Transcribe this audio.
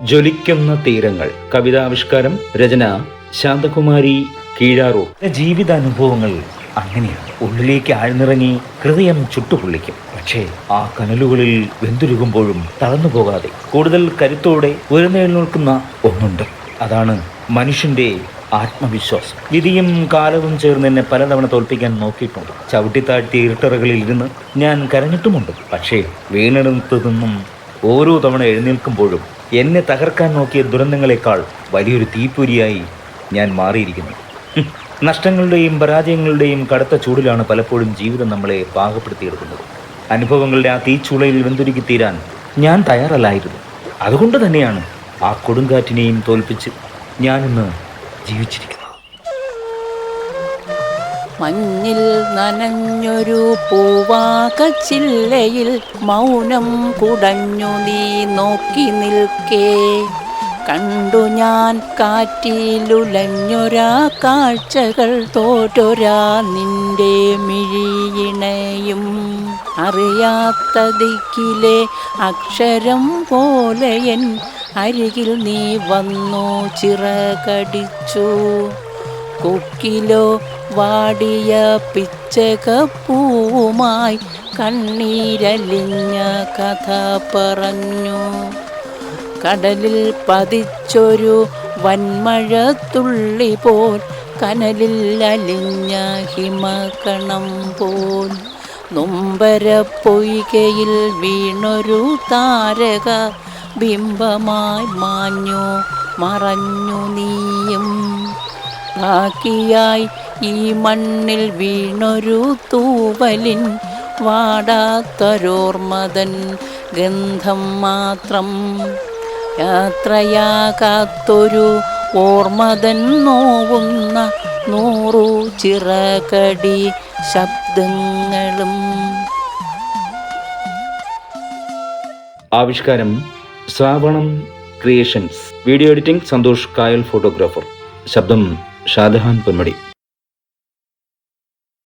ജ്വലിക്കുന്ന തീരങ്ങൾ. കവിതാവിഷ്കാരം, രചന ശാന്തകുമാരി കീഴാറൂർ. ജീവിതാനുഭവങ്ങൾ അങ്ങനെയാണ്. ഉള്ളിലേക്ക് ആഴ്ന്നിറങ്ങി ഹൃദയം ചുട്ടുപൊള്ളിക്കും. പക്ഷേ ആ കനലുകളിൽ വെന്തുരുകുമ്പോഴും തളർന്നു പോകാതെ കൂടുതൽ കരുത്തോടെ ഉയർന്നെഴുന്നേൽക്കുന്ന ഒന്നുണ്ട്. അതാണ് മനുഷ്യന്റെ ആത്മവിശ്വാസം. വിധിയും കാലവും ചേർന്ന് എന്നെ പലതവണ തോൽപ്പിക്കാൻ നോക്കിയിട്ടുണ്ട്. ചവിട്ടിത്താഴ്ത്തിയ ഇരുട്ടറകളിൽ ഇരുന്ന് ഞാൻ കരഞ്ഞിട്ടുമുണ്ട്. പക്ഷേ വീണെടുത്തു നിന്നും ഓരോ തവണ എഴുന്നേൽക്കുമ്പോഴും എന്നെ തകർക്കാൻ നോക്കിയ ദുരന്തങ്ങളെക്കാൾ വലിയൊരു തീപ്പൊരിയായി ഞാൻ മാറിയിരിക്കുന്നു. നഷ്ടങ്ങളുടെയും പരാജയങ്ങളുടെയും കടുത്ത ചൂടിലാണ് പലപ്പോഴും ജീവിതം നമ്മളെ പാകപ്പെടുത്തിയെടുക്കുന്നത്. അനുഭവങ്ങളുടെ ആ തീച്ചുളയിൽ വെന്തുരുക്കി തീരാൻ ഞാൻ തയ്യാറല്ലായിരുന്നു. അതുകൊണ്ട് തന്നെയാണ് ആ കൊടുങ്കാറ്റിനെയും തോൽപ്പിച്ച് ഞാനിന്ന് ജീവിച്ചിരിക്കുന്നത്. മഞ്ഞിൽ നനഞ്ഞൊരു പൂവാകച്ചില്ലയിൽ മൗനം കുടഞ്ഞു നീ നോക്കി നിൽക്കേ. കണ്ടു ഞാൻ കാറ്റിലുലഞ്ഞൊരാ കാഴ്ചകൾ, തോറ്റൊരാ നിന്റെ മിഴിയിണയും. അറിയാത്ത ദിക്കിലെ അക്ഷരം പോലെയൻ അരികിൽ നീ വന്നു ചിറകടിച്ചു. കൊക്കിലോ വാടിയ പിച്ചകപ്പൂവുമായി കണ്ണീരലിഞ്ഞ കഥ പറഞ്ഞു. കടലിൽ പതിച്ചൊരു വൻമഴത്തുള്ളി പോൽ, കനലിൽ അലിഞ്ഞ ഹിമകണം പോൽ, നൊമ്പര പൊയ്കയിൽ വീണൊരു താരക ബിംബമായി മാഞ്ഞു മറഞ്ഞു നീയും. ബാക്കിയായി ഈ മണ്ണിൽ വീണൊരു തൂവലിൻ വാടാത്തൊരോർമതൻ ഗന്ധം മാത്രം. യാത്രയാകാത്തൊരു ഓർമതൻ നോവുന്ന 100 ചിറകടി ശബ്ദങ്ങളും. ആവിഷ്കാരം ശ്രാവണം ക്രിയേഷൻസ്. വീഡിയോ എഡിറ്റിംഗ് സന്തോഷ് കായൽ. ഫോട്ടോഗ്രാഫർ. ശബ്ദം ഷാജഹാൻ പൊന്മടി.